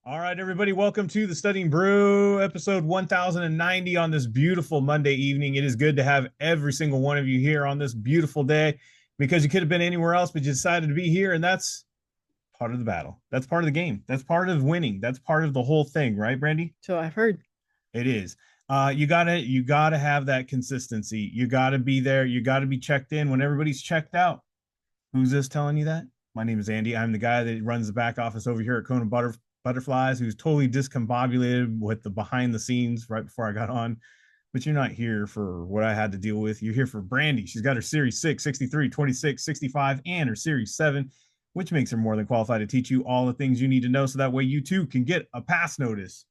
All right, everybody, welcome to the Studying Brew episode 1090 on this beautiful Monday evening. It is good to have every single one of you here on this beautiful day because you could have been anywhere else, but you decided to be here, and that's part of the battle. That's part of the game. That's part of winning. That's part of the whole thing, right, Brandy? So I've heard. It is. You gotta have that consistency. You gotta be there. You gotta be checked in when everybody's checked out. Who's this telling you that? My name is Andy. I'm the guy that runs the back office over here at KonaButterflyz, who's totally discombobulated with the behind the scenes right before I got on. But you're not here for what I had to deal with. You're here for Brandy. She's got her Series 6, 63, 26, 65, and her Series 7, which makes her more than qualified to teach you all the things you need to know so that way you too can get a pass notice.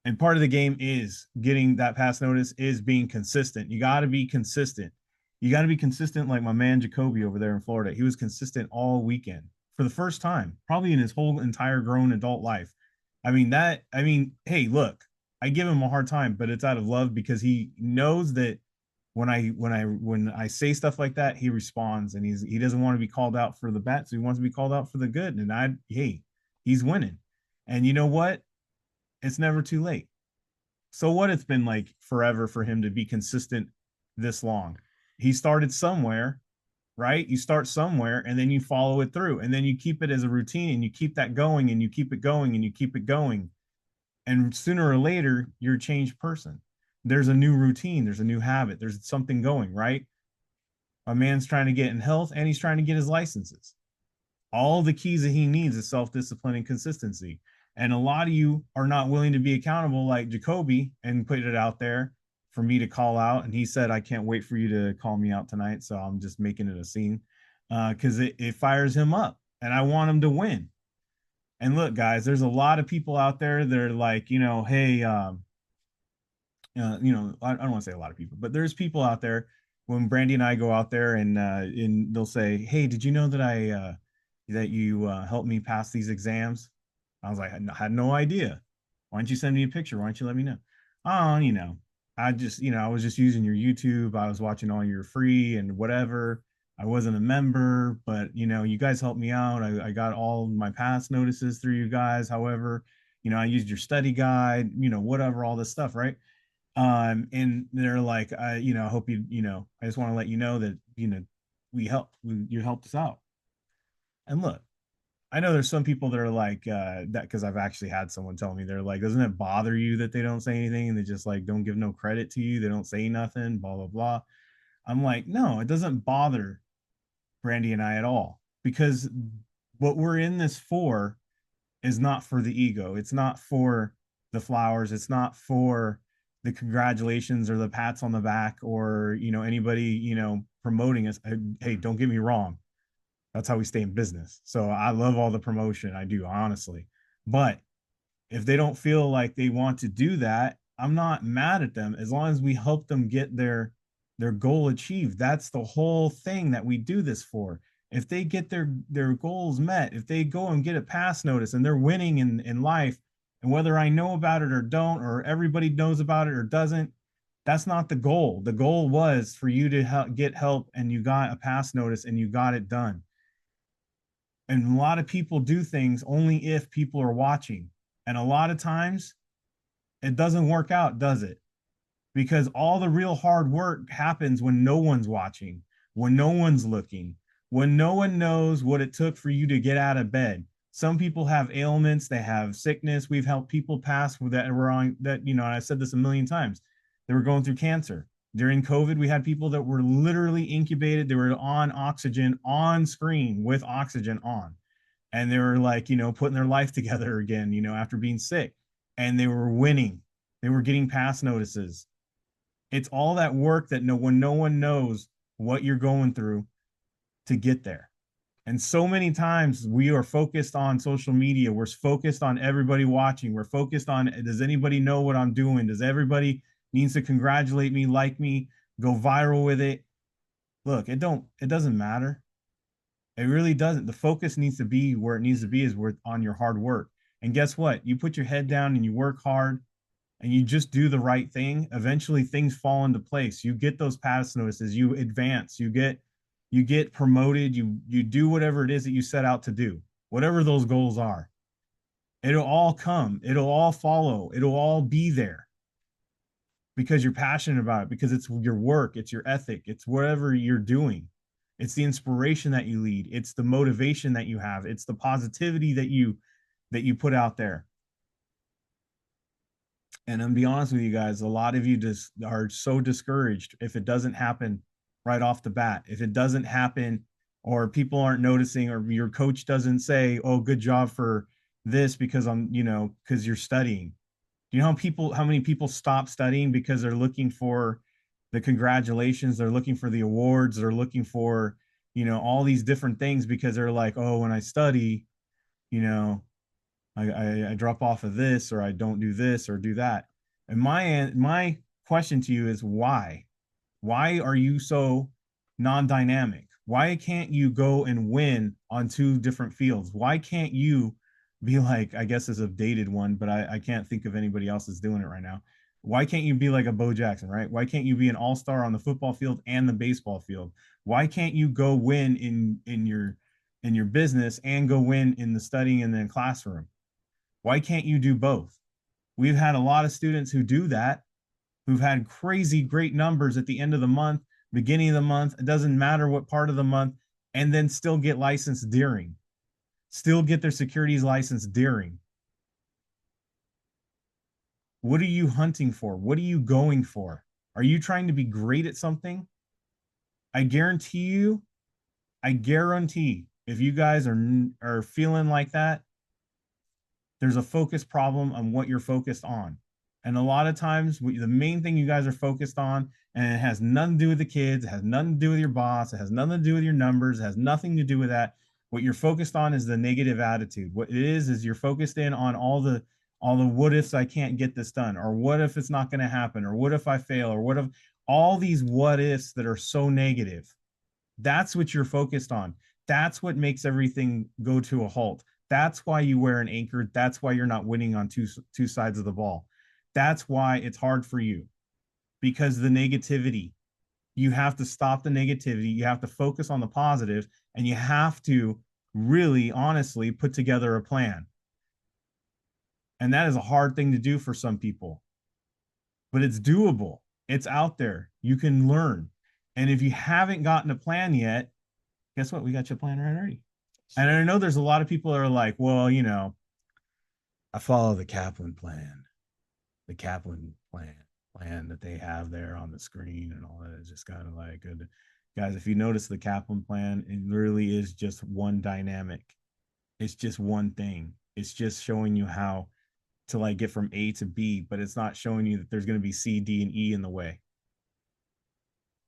And part of the game is getting that pass notice is being consistent. You got to be consistent. You got to be consistent like my man Jacoby over there in Florida. He was consistent all weekend for the first time, probably in his whole entire grown adult life. Hey, look, I give him a hard time, but it's out of love because he knows that when I say stuff like that, he responds and he doesn't want to be called out for the bad, so he wants to be called out for the good. And he's winning. And you know what? It's never too late. So what, it's been like forever for him to be consistent this long. He started somewhere, right? You start somewhere and then you follow it through and then you keep it as a routine and you keep that going and you keep it going and you keep it going. And sooner or later, you're a changed person. There's a new routine, there's a new habit, there's something going, right? A man's trying to get in health and he's trying to get his licenses. All the keys that he needs is self-discipline and consistency. And a lot of you are not willing to be accountable like Jacoby and put it out there for me to call out. And he said, I can't wait for you to call me out tonight. So I'm just making it a scene because it fires him up and I want him to win. And look, guys, there's a lot of people out there that are like, hey, I don't want to say a lot of people, but there's people out there when Brandy and I go out there and they'll say, hey, did you know that that you helped me pass these exams? I was like, I had no idea. Why don't you send me a picture? Why don't you let me know? Oh, I was just using your YouTube. I was watching all your free and whatever. I wasn't a member, but you guys helped me out. I got all my pass notices through you guys. However, I used your study guide, whatever, all this stuff, right? And they're like, I hope I just want to let you know that, you helped us out. And look, I know there's some people that are like that because I've actually had someone tell me they're like, doesn't it bother you that they don't say anything and they just like don't give no credit to you? They don't say nothing, blah, blah, blah. I'm like, no, it doesn't bother Brandy and I at all because what we're in this for is not for the ego. It's not for the flowers. It's not for the congratulations or the pats on the back or, anybody, promoting us. Hey, don't get me wrong. That's how we stay in business. So I love all the promotion. I do, honestly. But if they don't feel like they want to do that, I'm not mad at them as long as we help them get their goal achieved. That's the whole thing that we do this for. If they get their goals met, if they go and get a pass notice and they're winning in life, and whether I know about it or don't, or everybody knows about it or doesn't, that's not the goal. The goal was for you to get help and you got a pass notice and you got it done. And a lot of people do things only if people are watching. And a lot of times it doesn't work out, does it? Because all the real hard work happens when no one's watching, when no one's looking, when no one knows what it took for you to get out of bed. Some people have ailments, they have sickness. We've helped people pass that were on that, I said this a million times. They were going through cancer. During COVID, we had people that were literally incubated. They were on oxygen on screen with oxygen on. And they were like, putting their life together again, after being sick. And they were winning. They were getting pass notices. It's all that work that no one knows what you're going through to get there. And so many times we are focused on social media. We're focused on everybody watching. We're focused on, does anybody know what I'm doing? Does everybody needs to congratulate me, like me, go viral with it? Look, it doesn't matter. It really doesn't. The focus needs to be where it needs to be is where on your hard work. And guess what? You put your head down and you work hard and you just do the right thing. Eventually things fall into place. You get those pass notices, you advance, you get promoted, you do whatever it is that you set out to do, whatever those goals are. It'll all come, it'll all follow, it'll all be there because you're passionate about it, because it's your work, it's your ethic, it's whatever you're doing. It's the inspiration that you lead, it's the motivation that you have, it's the positivity that you put out there. And I'm gonna be honest with you guys, a lot of you just are so discouraged if it doesn't happen right off the bat. If it doesn't happen, or people aren't noticing, or your coach doesn't say, "Oh, good job for this," because because you're studying. Do you know how many people stop studying because they're looking for the congratulations, they're looking for the awards, they're looking for, all these different things because they're like, "Oh, when I study, you know, I drop off of this, or I don't do this or do that." And my question to you is why? Why are you so non-dynamic? Why can't you go and win on two different fields? Why can't you be like, I guess is a dated one, but I can't think of anybody else that's doing it right now. Why can't you be like a Bo Jackson, right? Why can't you be an all-star on the football field and the baseball field? Why can't you go win in your business and go win in the studying and the classroom? Why can't you do both? We've had a lot of students who do that, who've had crazy great numbers at the end of the month, beginning of the month, it doesn't matter what part of the month, and then still get licensed during, still get their securities license during. What are you hunting for? What are you going for? Are you trying to be great at something? I guarantee you, if you guys are feeling like that, there's a focus problem on what you're focused on. And a lot of times, the main thing you guys are focused on, and it has nothing to do with the kids, it has nothing to do with your boss, it has nothing to do with your numbers, it has nothing to do with that. What you're focused on is the negative attitude. What it is you're focused in on all the what ifs, I can't get this done, or what if it's not going to happen, or what if I fail, or what if all these what ifs that are so negative. That's what you're focused on. That's what makes everything go to a halt. That's why you wear an anchor. That's why you're not winning on two sides of the ball. That's why it's hard for you, because the negativity. You have to stop the negativity. You have to focus on the positive, and you have to really honestly put together a plan. And that is a hard thing to do for some people, but it's doable. It's out there. You can learn. And if you haven't gotten a plan yet, guess what? We got your plan right already. And I know there's a lot of people that are like, well, I follow the Kaplan plan, the Kaplan plan that they have there on the screen and all that. Is just kind of like, good. Guys, if you notice the Kaplan plan, it really is just one dynamic. It's just one thing. It's just showing you how to like get from A to B, but it's not showing you that there's going to be C, D, and E in the way.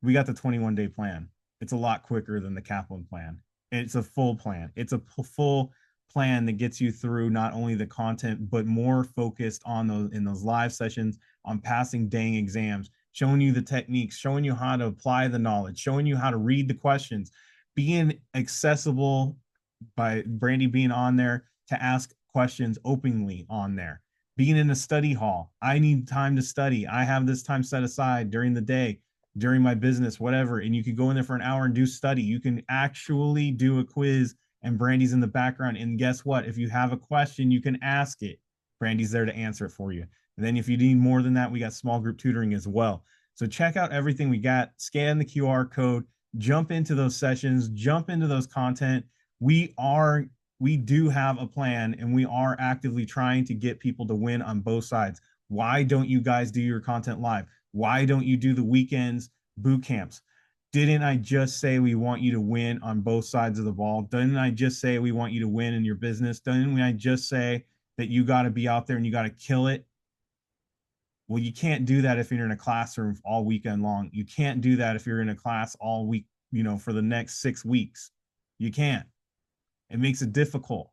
We got the 21-day plan. It's a lot quicker than the Kaplan plan. It's a full plan. It's a full plan that gets you through not only the content, but more focused on those in those live sessions on passing dang exams, showing you the techniques, showing you how to apply the knowledge, showing you how to read the questions, being accessible by Brandy being on there to ask questions openly on there, being in a study hall. I need time to study. I have this time set aside during the day, during my business, whatever. And you can go in there for an hour and do study. You can actually do a quiz, and Brandy's in the background. And guess what? If you have a question, you can ask it. Brandy's there to answer it for you. And then if you need more than that, we got small group tutoring as well. So check out everything we got. Scan the QR code, jump into those sessions, jump into those content. We do have a plan, and we are actively trying to get people to win on both sides. Why don't you guys do your content live? Why don't you do the weekends boot camps? Didn't I just say we want you to win on both sides of the ball? Didn't I just say we want you to win in your business? Didn't I just say that you got to be out there and you got to kill it? Well, you can't do that if you're in a classroom all weekend long. You can't do that if you're in a class all week, for the next 6 weeks. You can't. It makes it difficult.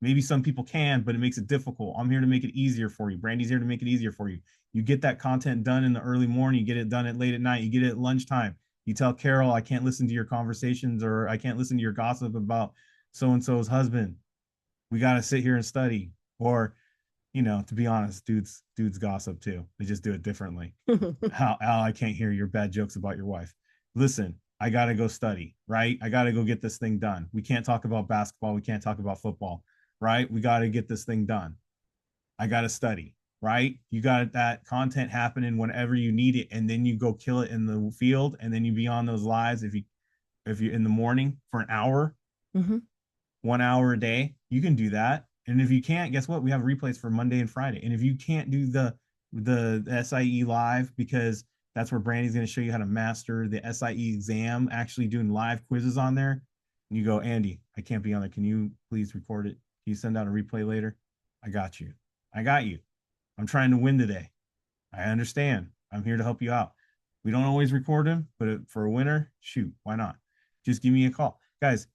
Maybe some people can, but it makes it difficult. I'm here to make it easier for you. Brandy's here to make it easier for you. You get that content done in the early morning, you get it done at late at night, you get it at lunchtime. You tell Carol, I can't listen to your conversations, or I can't listen to your gossip about so-and-so's husband. We got to sit here and study. Or, to be honest, dudes gossip too. They just do it differently. Al, I can't hear your bad jokes about your wife. Listen, I got to go study, right? I got to go get this thing done. We can't talk about basketball. We can't talk about football, right? We got to get this thing done. I got to study, right? You got that content happening whenever you need it, and then you go kill it in the field, and then you be on those lives if you in the morning for an hour, 1 hour a day, you can do that. And if you can't, guess what? We have replays for Monday and Friday. And if you can't do the SIE live, because that's where Brandy's going to show you how to master the SIE exam, actually doing live quizzes on there. And you go, Andy, I can't be on there. Can you please record it? Can you send out a replay later? I got you. I got you. I'm trying to win today. I understand. I'm here to help you out. We don't always record them, but for a winner, shoot, why not? Just give me a call. Guys,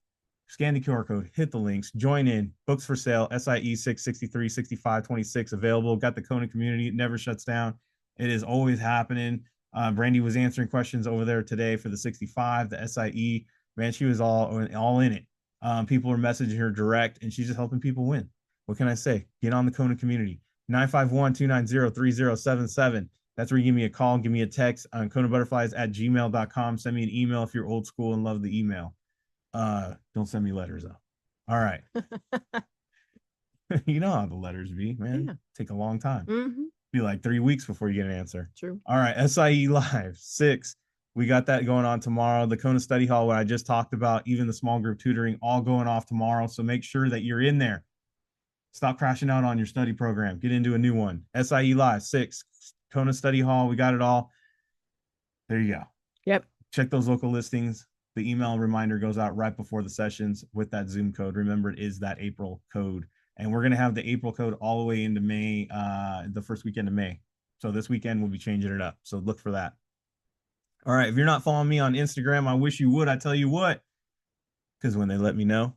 scan the QR code, hit the links, join in. Books for sale, SIE 6, 63, 65, 26 available. Got the Kona community. It never shuts down. It is always happening. Brandy was answering questions over there today for the 65, the SIE. Man, she was all in it. People are messaging her direct, and she's just helping people win. What can I say? Get on the Kona community. 951-290-3077. That's where you give me a call, give me a text on KonaButterflyz@gmail.com. Send me an email if you're old school and love the email. Don't send me letters though. All right. You know how the letters be, man. Yeah. Take a long time. Be like 3 weeks before you get an answer. True. All right. SIE Live 6. We got that going on tomorrow. The Kona Study Hall, what I just talked about, even the small group tutoring, all going off tomorrow. So make sure that you're in there. Stop crashing out on your study program. Get into a new one. SIE Live 6. Kona Study Hall. We got it all. There you go. Yep. Check those local listings. The email reminder goes out right before the sessions with that Zoom code. Remember, it is that April code. And we're going to have the April code all the way into May, the first weekend of May. So this weekend, we'll be changing it up. So look for that. All right. If you're not following me on Instagram, I wish you would. I tell you what, because when they let me know,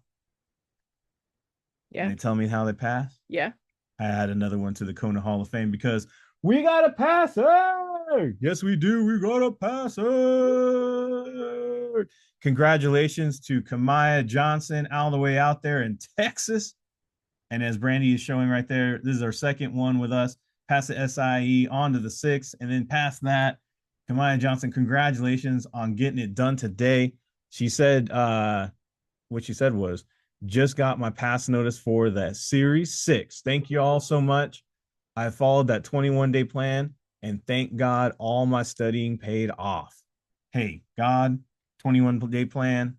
they tell me how they pass. Yeah. I add another one to the Kona Hall of Fame because we got a passer. Yes, we do. We got a passer. Congratulations to Kamaya Johnson all the way out there in Texas. And as Brandy is showing right there, this is our second one with us. Pass the SIE on to the 6, and then past that, Kamaya Johnson, congratulations on getting it done today. She said, what she said was, just got my pass notice for the Series 6. Thank you all so much. I followed that 21-day plan, and thank God all my studying paid off. Hey, God, 21-day plan,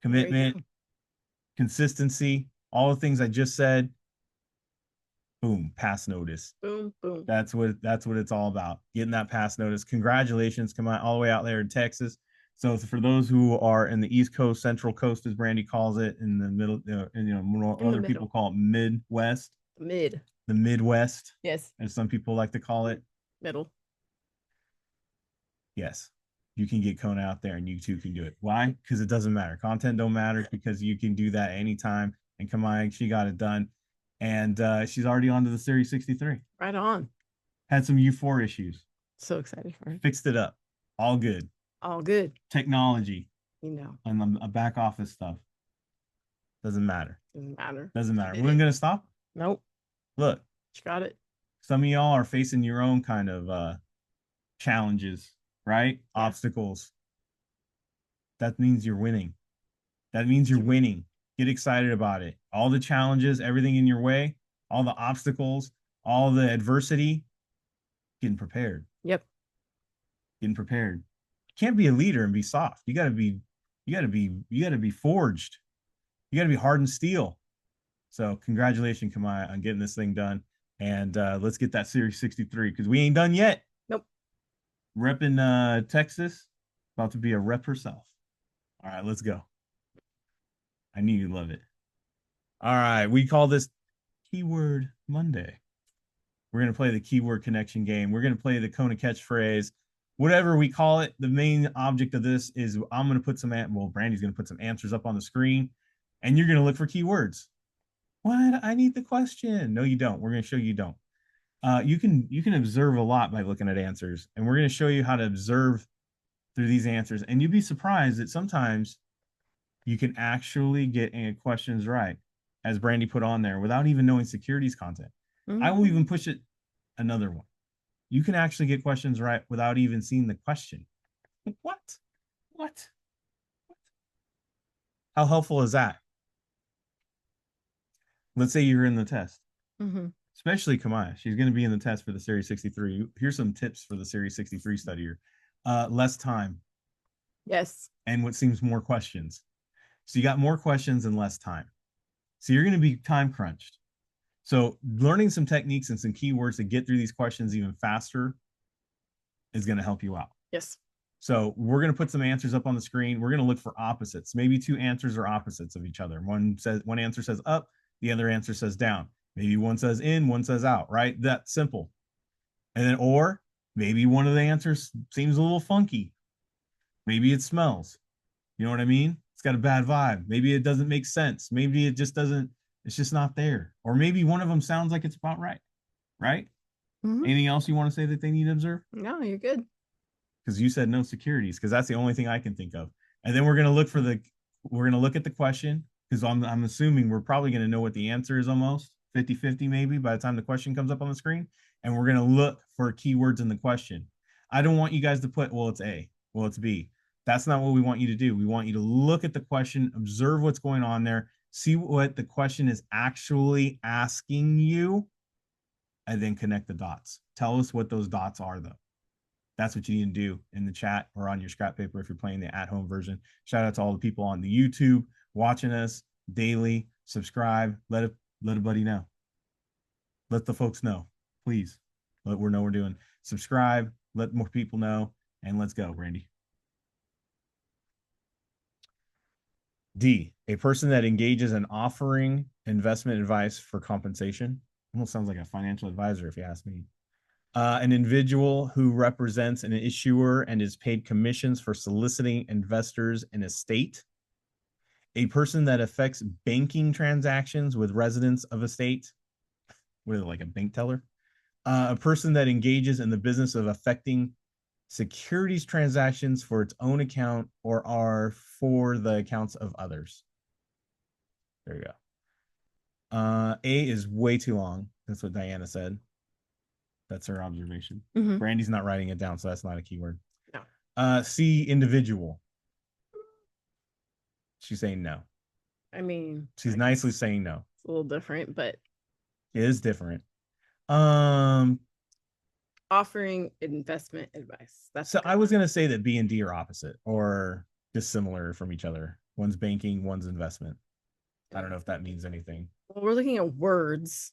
commitment, consistency, all the things I just said. Boom, pass notice. Boom, boom. That's what it's all about. Getting that pass notice. Congratulations, come on all the way out there in Texas. So for those who are in the East Coast, Central Coast, as Brandy calls it, in the middle, and other people call it Midwest. The Midwest. Yes. As some people like to call it. Middle. Yes. You can get Kona out there and you too can do it. Why? Because it doesn't matter. Content don't matter because you can do that anytime. And Kamaya, she got it done. And she's already on to the Series 63. Right on. Had some U4 issues. So excited for it. Fixed it up. All good. All good. Technology. And the back office stuff. Doesn't matter. Doesn't matter. We're going to stop? Nope. Look. You got it. Some of y'all are facing your own kind of challenges, right? Yeah. Obstacles. That means you're winning. That means you're winning. Get excited about it. All the challenges, everything in your way, all the obstacles, all the adversity, getting prepared. Yep. Getting prepared. You can't be a leader and be soft. You gotta be forged. You gotta be hardened steel. So congratulations, Kamaya, on getting this thing done. And let's get that Series 63 because we ain't done yet. Nope. Repping Texas, about to be a rep herself. All right, let's go. I knew you'd love it. All right, we call this Keyword Monday. We're going to play the keyword connection game. We're going to play the Kona catchphrase. Whatever we call it, the main object of this is I'm going to put Brandy's going to put some answers up on the screen, and you're going to look for keywords. What? I need the question. No, you don't. We're going to show you don't. You can observe a lot by looking at answers, and we're going to show you how to observe through these answers. And you'd be surprised that sometimes you can actually get questions right, as Brandy put on there, without even knowing securities content. Mm-hmm. I will even push it another one. You can actually get questions right without even seeing the question. What? How helpful is that? Let's say you're in the test. Mm-hmm. especially Kamaya. She's going to be in the test for the Series 63. Here's some tips for the Series 63 studier. Less time. Yes. And what seems more questions. So you got more questions and less time. So you're going to be time crunched. So learning some techniques and some keywords to get through these questions even faster is going to help you out. Yes. So we're going to put some answers up on the screen. We're going to look for opposites. Maybe two answers are opposites of each other. One answer says up, the other answer says down. Maybe one says in, one says out, right? That's simple. And then, or maybe one of the answers seems a little funky. Maybe it smells. You know what I mean? It's got a bad vibe. Maybe it doesn't make sense. Maybe it just doesn't, it's just not there. Or maybe one of them sounds like it's about right. Right? Mm-hmm. Anything else you want to say that they need to observe? No, you're good. Because you said no securities, because that's the only thing I can think of. And then we're going to look at the question, because I'm assuming we're probably going to know what the answer is almost 50-50 maybe by the time the question comes up on the screen. And we're going to look for keywords in the question. I don't want you guys to put, well, it's A, well, it's B. That's not what we want you to do. We want you to look at the question, observe what's going on there, see what the question is actually asking you, and then connect the dots. Tell us what those dots are, though. That's what you need to do in the chat or on your scrap paper if you're playing the at-home version. Shout out to all the people on the YouTube watching us daily. Subscribe. Let a buddy know. Let the folks know, please. Let we know we're doing. Subscribe. Let more people know, and let's go, Randy. D, a person that engages in offering investment advice for compensation. Almost sounds like a financial advisor, if you ask me. An individual who represents an issuer and is paid commissions for soliciting investors in a state. A person that affects banking transactions with residents of a state. What is it, like a bank teller? A person that engages in the business of affecting securities transactions for its own account or are for the accounts of others. There you go. A is way too long. That's what Diana said. That's her observation. Mm-hmm. Brandy's not writing it down, so that's not a keyword. No. C, individual. She's saying no. I mean, she's nicely saying no. It's a little different, but it is different. Offering investment advice. That's so I was gonna say that B and D are opposite or dissimilar from each other. One's banking, one's investment. I don't know if that means anything. Well, we're looking at words.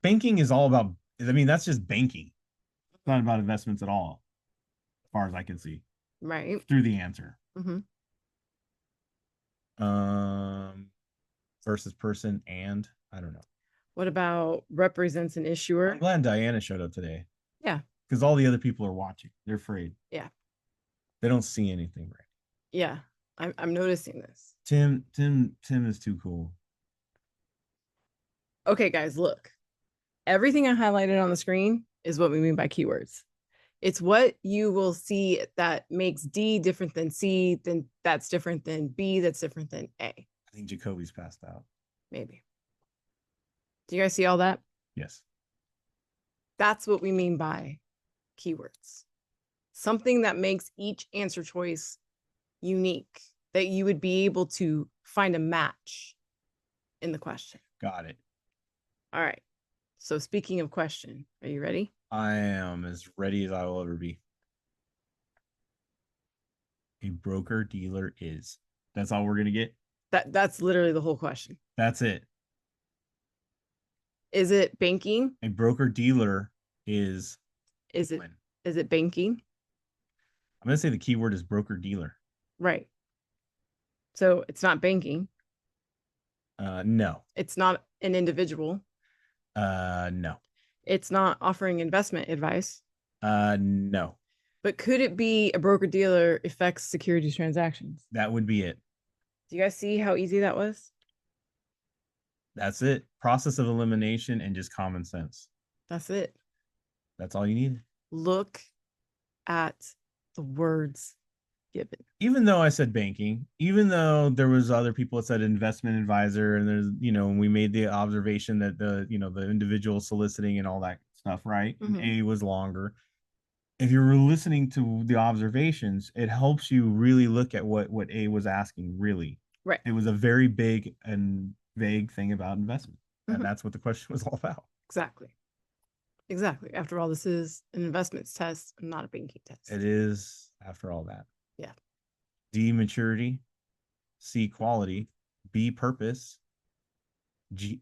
Banking is all about, I mean, that's just banking. It's not about investments at all, as far as I can see. Right. Through the answer. Mm-hmm. Versus person and I don't know. What about represents an issuer? I'm glad Diana showed up today. Yeah. Because all the other people are watching. They're afraid. Yeah. They don't see anything, right? Yeah. I'm noticing this. Tim is too cool. Okay, guys, look. Everything I highlighted on the screen is what we mean by keywords. It's what you will see that makes D different than C, then that's different than B, that's different than A. I think Jacoby's passed out. Maybe. Do you guys see all that? Yes. That's what we mean by keywords. Something that makes each answer choice unique, that you would be able to find a match in the question. Got it. All right. So speaking of question, are you ready? I am as ready as I will ever be. A broker dealer is. That's all we're going to get? That's literally the whole question. That's it. Is it banking? A broker dealer is. Is it banking? I'm going to say the keyword is broker dealer. Right. So it's not banking. No. It's not an individual. No. It's not offering investment advice. No. But could it be a broker dealer affects securities transactions? That would be it. Do you guys see how easy that was? That's it. Process of elimination and just common sense. That's it. That's all you need. Look at the words given. Even though I said banking, even though there was other people that said investment advisor, and there's, when we made the observation that the individual soliciting and all that stuff, right? Mm-hmm. And A was longer. If you're listening to the observations, it helps you really look at what A was asking, really. Right. It was a very big and vague thing about investment. Mm-hmm. And that's what the question was all about. Exactly. Exactly. After all, this is an investments test and not a banking test. It is, after all that. Yeah. D, maturity. C, quality. B, purpose.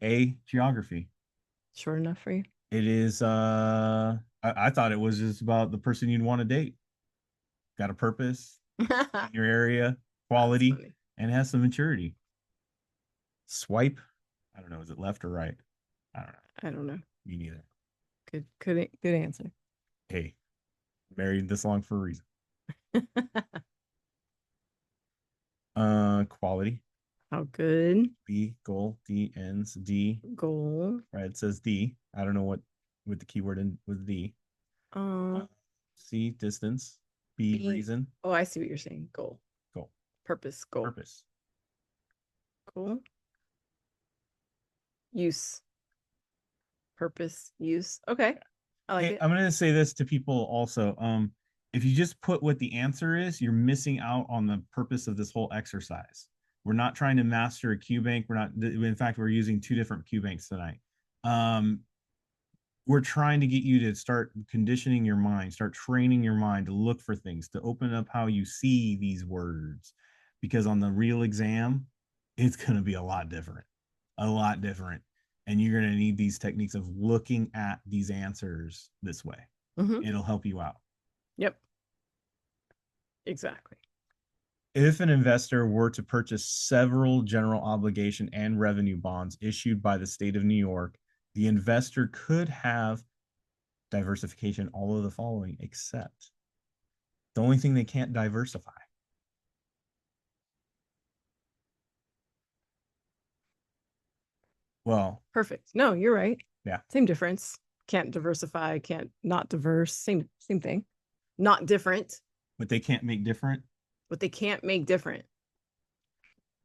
A, geography. Short enough for you? It is, I thought it was just about the person you'd want to date. Got a purpose in your area, quality, and has some maturity. Swipe. I don't know. Is it left or right? I don't know. I don't know. Me neither. Good answer. Hey, married this long for a reason. Quality. How good? B, goal. D, ends. D, goal. Right, it says D. I don't know what with the keyword in with D. C, distance. B, reason. Oh, I see what you're saying. Goal. Goal. Purpose. Goal. Purpose. Goal. Use. Purpose. Use. Okay. I like it. I'm going to say this to people also. If you just put what the answer is, you're missing out on the purpose of this whole exercise. We're not trying to master a Q bank. We're not. In fact, we're using 2 different Q banks tonight. We're trying to get you to start conditioning your mind, start training your mind to look for things, to open up how you see these words. Because on the real exam, it's going to be a lot different. And you're going to need these techniques of looking at these answers this way. It'll help you out. Yep. Exactly. If an investor were to purchase several general obligation and revenue bonds issued by the state of New York, the investor could have diversification, all of the following, except the only thing they can't diversify. Well, perfect. No, you're right. Yeah. Same difference. Can't diversify, can't not diverse. Same thing. Not different. But they can't make different. But they can't make different.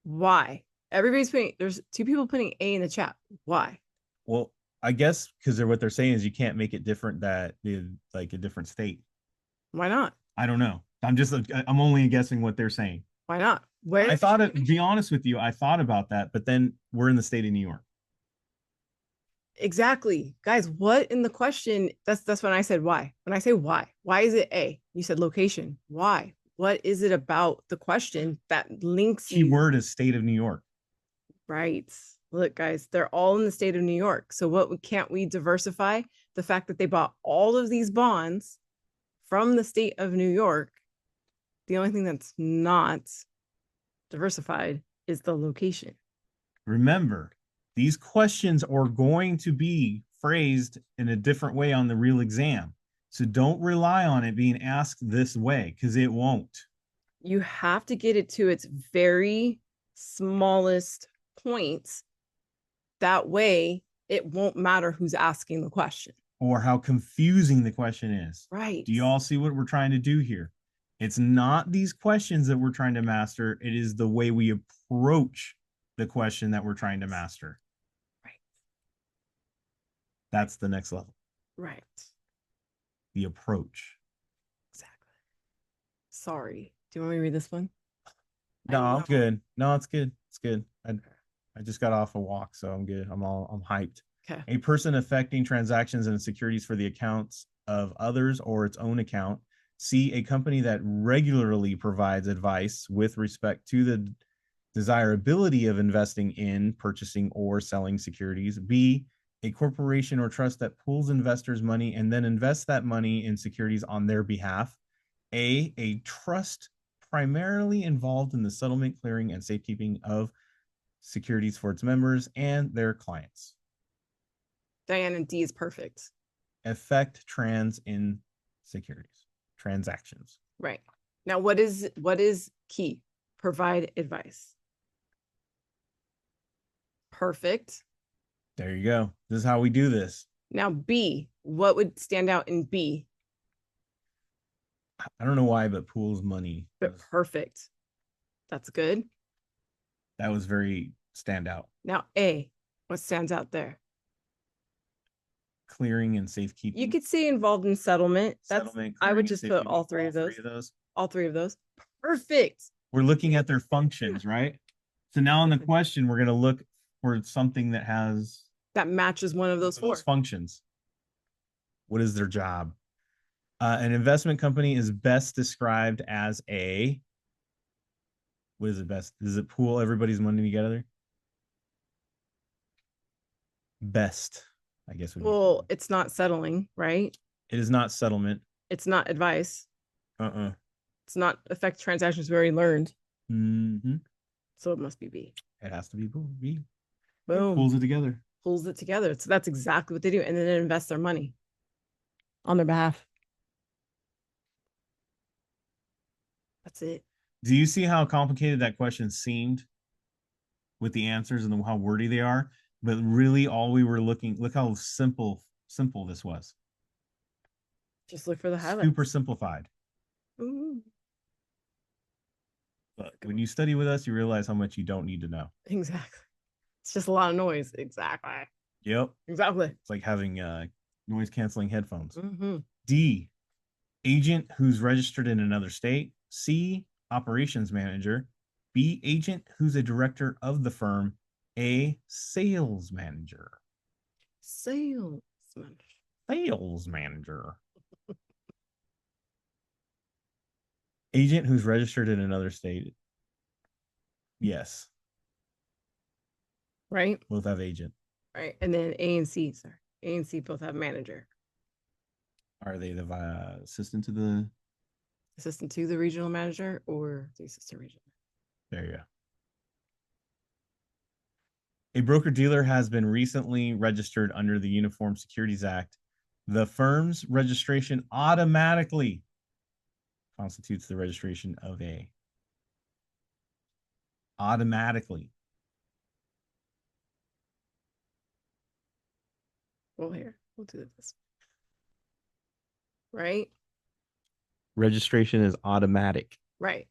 Why? Everybody's putting, there's 2 people putting A in the chat. Why? Well, I guess because what they're saying is you can't make it different that like a different state. Why not? I don't know. I'm only guessing what they're saying. Why not? Where I thought it, to be honest with you, I thought about that, but then we're in the state of New York. Exactly. Guys, what in the question? That's when I said why. When I say why is it A? You said location. Why? What is it about the question that links you? Keyword is state of New York. Right. Look, guys, they're all in the state of New York. So what can't we diversify? The fact that they bought all of these bonds from the state of New York. The only thing that's not diversified is the location. Remember, these questions are going to be phrased in a different way on the real exam. So don't rely on it being asked this way, because it won't. You have to get it to its very smallest points. That way, it won't matter who's asking the question. Or how confusing the question is. Right. Do you all see what we're trying to do here? It's not these questions that we're trying to master. It is the way we approach the question that we're trying to master. Right. That's the next level. Right. The approach. Exactly. Sorry. Do you want me to read this one? No, I'm good. No, it's good. It's good. I just got off a walk, so I'm good. I'm hyped. Okay. A person effecting transactions and securities for the accounts of others or its own account. C, a company that regularly provides advice with respect to the desirability of investing in, purchasing, or selling securities. B, a corporation or trust that pools investors' money and then invests that money in securities on their behalf. A trust primarily involved in the settlement, clearing, and safekeeping of securities for its members and their clients. Diana, D is perfect. Effect trans in securities, transactions. Right. Now, what is key? Provide advice. Perfect. There you go. This is how we do this. Now, B, what would stand out in B? I don't know why, but pools money. But perfect. That's good. That was very standout. Now, A, what stands out there? Clearing and safekeeping. You could say involved in settlement. I would just put all three of those. All three of those. Perfect. We're looking at their functions, right? So now on the question, we're going to look for something that has that matches one of those 4 functions. What is their job? An investment company is best described as a, what is it best? Does it pool everybody's money together? Best, I guess would be. Well, it's not settling, right? It is not settlement. It's not advice. Uh-uh. It's not affect transactions we already learned. Mm-hmm. So it must be B. It has to be B. It Boom. pulls it together. Pulls it together. So that's exactly what they do. And then it invests their money on their behalf. That's it. Do you see how complicated that question seemed with the answers and how wordy they are? But really, all we were looking, look how simple this was. Just look for the highlights. Super simplified. Ooh. But when you study with us, you realize how much you don't need to know. Exactly. It's just a lot of noise. Exactly. Yep. Exactly. It's like having noise canceling headphones. Mm-hmm. D, agent who's registered in another state. C, operations manager. B, agent who's a director of the firm. A, sales manager. Sales manager. Sales manager. Agent who's registered in another state. Yes. Right. Both have agent. Right. And then A and C, sorry. A and C both have manager. Are they the assistant to the Assistant to the regional manager or the assistant regional? There you go. A broker dealer has been recently registered under the Uniform Securities Act. The firm's registration automatically constitutes the registration of a. Automatically. Well, here, we'll do this. Right? Registration is automatic. Right.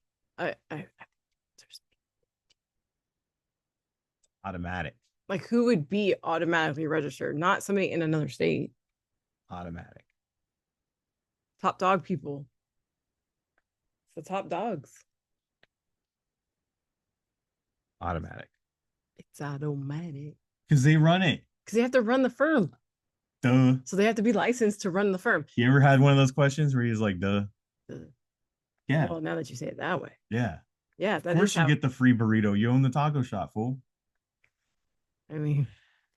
Automatic. Like who would be automatically registered? Not somebody in another state. Automatic. Top dog people. It's the top dogs. Automatic. It's automatic. Because they run it. Because they have to run the firm. Duh. So they have to be licensed to run the firm. You ever had one of those questions where he's like, duh? Yeah. Well, now that you say it that way. Yeah. Yeah. Of course you get the free burrito. You own the taco shop, fool. I mean,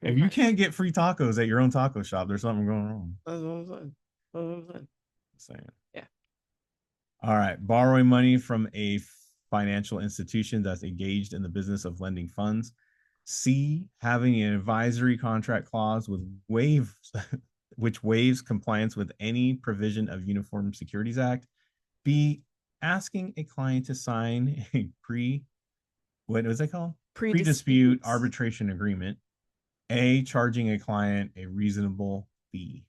if you can't get free tacos at your own taco shop, there's something going wrong. That's what I'm saying. That's what I'm saying. Yeah. All right. Borrowing money from a financial institution that's engaged in the business of lending funds. C, having an advisory contract clause with which waives compliance with any provision of Uniform Securities Act. B, asking a client to sign a what was it called? Pre-dispute arbitration agreement. A, charging a client a reasonable fee.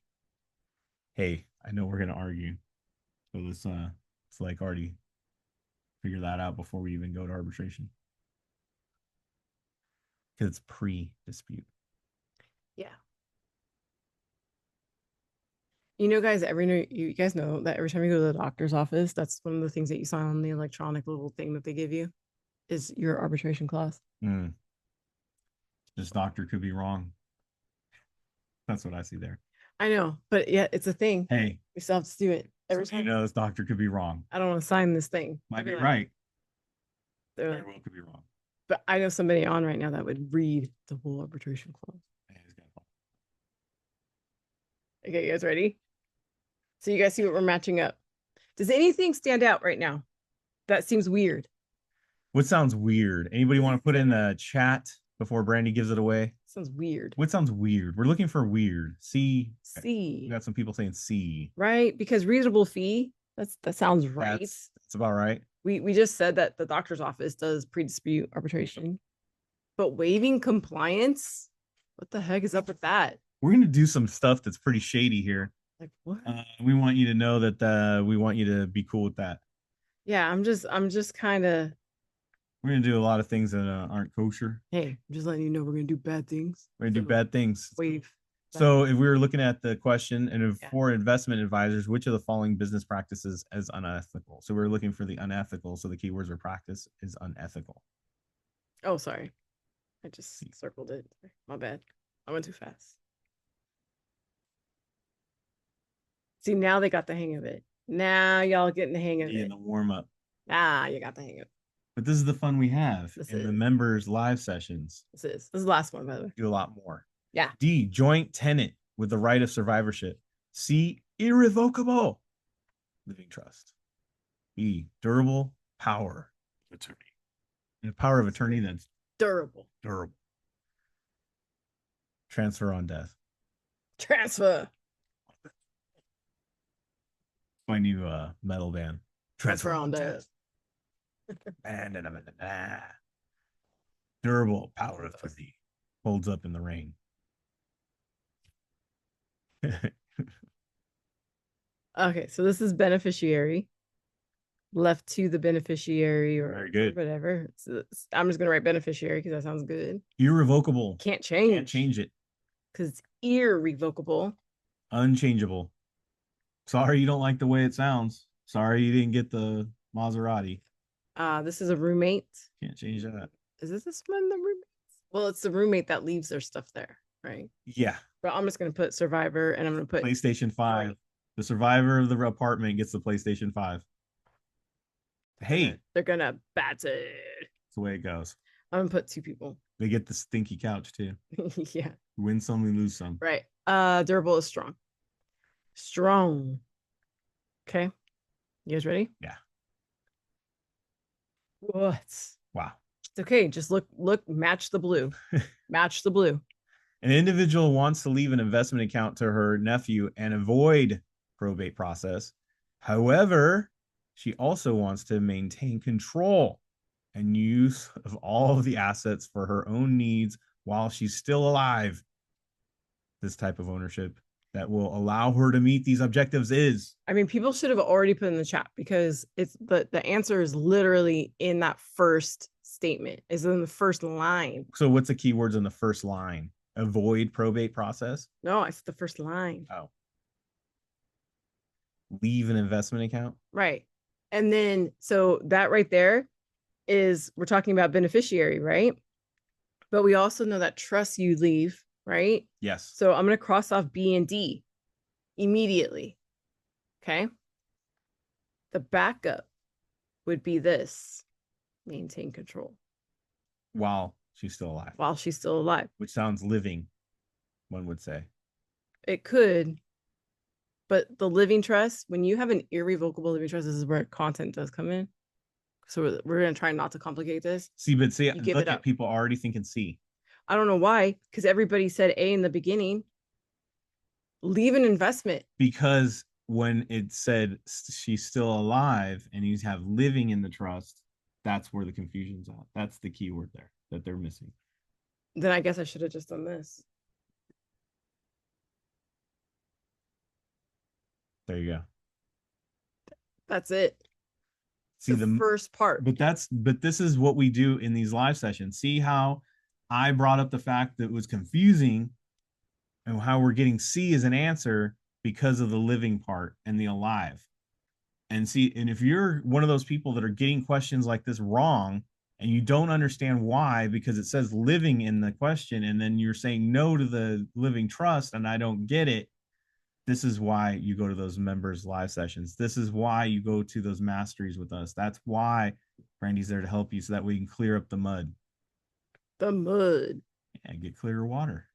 Hey, I know we're gonna argue, so let's like already figure that out before we even go to arbitration, because it's pre-dispute. Yeah. You know, guys, you guys know that every time you go to the doctor's office, that's one of the things that you sign on the electronic little thing that they give you is your arbitration clause. This doctor could be wrong. That's what I see there. I know, but yeah, it's a thing. Hey, we still have to do it every time. You know, this doctor could be wrong. I don't want to sign this thing. Might be right. Very well could be wrong. But I know somebody on right now that would read the whole arbitration clause. Okay, you guys ready? So you guys see what we're matching up. Does anything stand out right now? That seems weird. What sounds weird? Anybody want to put in the chat before Brandy gives it away? Sounds weird. What sounds weird? We're looking for weird. C. We got some people saying C. Right, because reasonable fee. That sounds right. That's about right. We just said that the doctor's office does pre-dispute arbitration, but waiving compliance. What the heck is up with that? We're gonna do some stuff that's pretty shady here. Like what? We want you to know that we want you to be cool with that. Yeah, I'm just kind of. We're gonna do a lot of things that aren't kosher. Hey, I'm just letting you know we're gonna do bad things. We're gonna do bad things. Waive. So if we were looking at the question, and for investment advisors, which of the following business practices is unethical? So we're looking for the unethical. So the keywords or practice is unethical. Oh, sorry. I just circled it. My bad. I went too fast. See, now they got the hang of it. Now y'all getting the hang of Yeah, it. the warm up. You got the hang of it. But this is the fun we have This in is the members live sessions. This is the last one, by the way. Do a lot more. Yeah. D, joint tenant with the right of survivorship. C, irrevocable living trust. E, durable power of attorney. And a power of attorney that's Durable. durable. Transfer on death. Transfer. My new metal band. Transfer on death. Durable power of attorney. Holds up in the rain. Okay, so this is beneficiary. Left to the beneficiary or Very good. whatever. I'm just gonna write beneficiary because that sounds good. Irrevocable. Can't change. Can't change it. Because it's irrevocable. Unchangeable. Sorry you don't like the way it sounds. Sorry you didn't get the Maserati. This is a roommate. Can't change that. Is this one the roommate? Well, it's the roommate that leaves their stuff there, right? Yeah. But I'm just gonna put survivor and I'm gonna put PlayStation 5. Right. The survivor of the apartment gets the PlayStation 5. Hey, they're gonna bat it. That's the way it goes. I'm gonna put 2 people. They get the stinky couch too. Yeah. Win some, we lose some. Right. Durable is strong. Strong. Okay. You guys ready? Yeah. What? Wow. It's okay. Just look, match the blue. Match the blue. An individual wants to leave an investment account to her nephew and avoid probate process. However, she also wants to maintain control and use of all of the assets for her own needs while she's still alive. This type of ownership that will allow her to meet these objectives is. I mean, people should have already put in the chat because it's the answer is literally in that first statement, is in the first line. So what's the keywords in the first line? Avoid probate process? No, I said the first line. Oh. Leave an investment account? Right. And then, so that right there is, we're talking about beneficiary, right? But we also know that trust you leave, right? Yes. So I'm going to cross off B and D immediately. Okay. The backup would be this: maintain control. While she's still alive. While she's still alive. Which sounds living, one would say. It could. But the living trust, when you have an irrevocable living trust, this is where content does come in. So we're going to try not to complicate this. See, but see, look at people already thinking C. I don't know why, because everybody said A in the beginning. Leave an investment. Because when it said she's still alive and you have living in the trust, that's where the confusion's at. That's the key word there that they're missing. Then I guess I should have just done this. There you go. That's it. See the first part. But this is what we do in these live sessions. See how I brought up the fact that it was confusing and how we're getting C as an answer because of the living part and the alive. And see, and if you're one of those people that are getting questions like this wrong and you don't understand why, because it says living in the question, and then you're saying no to the living trust, and I don't get it. This is why you go to those members live sessions. This is why you go to those masteries with us. That's why Brandy's there to help you so that we can clear up the mud. The mud. Yeah, get clearer water.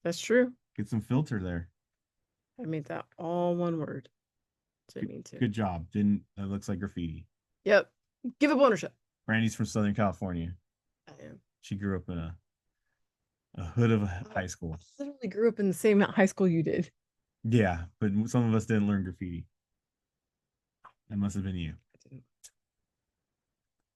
That's true. Get some filter there. I made that all one word. Didn't mean to. Good job. Didn't it looks like graffiti. Yep. Give up ownership. Brandy's from Southern California. I am. She grew up in a hood of a high school. I literally grew up in the same high school you did. Yeah, but some of us didn't learn graffiti. That must have been you.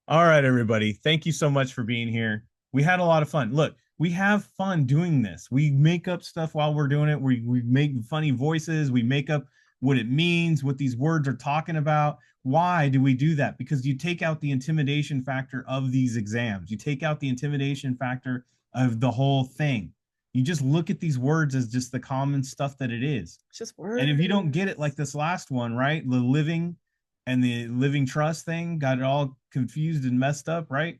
All right, everybody. Thank you so much for being here. We had a lot of fun. Look, we have fun doing this. We make up stuff while we're doing it. We make funny voices. We make up what it means, what these words are talking about. Why do we do that? Because you take out the intimidation factor of these exams. You take out the intimidation factor of the whole thing. You just look at these words as just the common stuff that it is. It's just words. And if you don't get it like this last one, right? The living and the living trust thing got it all confused and messed up, right?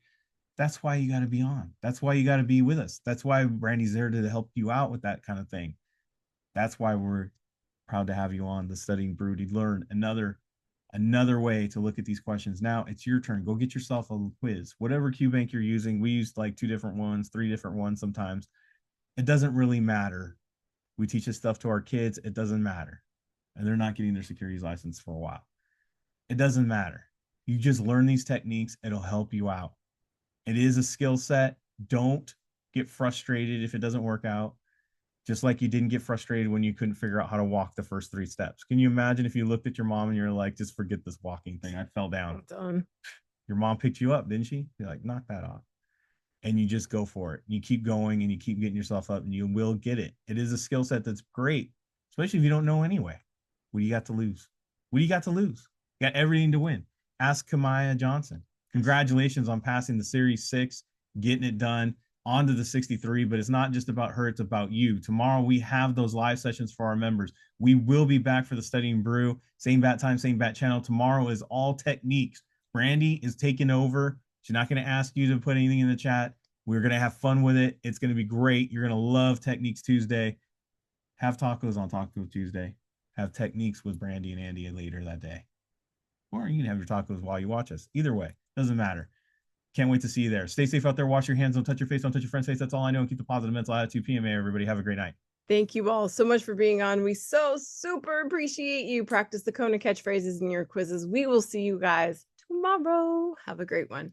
That's why you got to be on. That's why you got to be with us. That's why Brandy's there to help you out with that kind of thing. That's why we're proud to have you on the Studying Brew to learn another way to look at these questions. Now it's your turn. Go get yourself a quiz. Whatever QBank you're using, we used like 2 different ones, 3 different ones sometimes. It doesn't really matter. We teach this stuff to our kids. It doesn't matter. And they're not getting their securities license for a while. It doesn't matter. You just learn these techniques. It'll help you out. It is a skill set. Don't get frustrated if it doesn't work out. Just like you didn't get frustrated when you couldn't figure out how to walk the first 3 steps. Can you imagine if you looked at your mom and you're like, just forget this walking thing? I fell down. I'm done. Your mom picked you up, didn't she? You're like, knock that off. And you just go for it. You keep going and you keep getting yourself up and you will get it. It is a skill set that's great, especially if you don't know anyway. What do you got to lose? What do you got to lose? You got everything to win. Ask Kamaya Johnson. Congratulations on passing the Series 6, getting it done, onto the 63, but it's not just about her, it's about you. Tomorrow we have those live sessions for our members. We will be back for the Studying Brew, same bat time, same bat channel. Tomorrow is all techniques. Brandy is taking over. She's not going to ask you to put anything in the chat. We're going to have fun with it. It's going to be great. You're going to love Techniques Tuesday. Have tacos on Taco Tuesday. Have techniques with Brandy and Andy later that day. Or you can have your tacos while you watch us. Either way, doesn't matter. Can't wait to see you there. Stay safe out there. Wash your hands. Don't touch your face. Don't touch your friend's face. That's all I know. And keep the positive mental attitude. PMA, everybody. Have a great night. Thank you all so much for being on. We so super appreciate you. Practice the Kona catchphrases in your quizzes. We will see you guys tomorrow. Have a great one.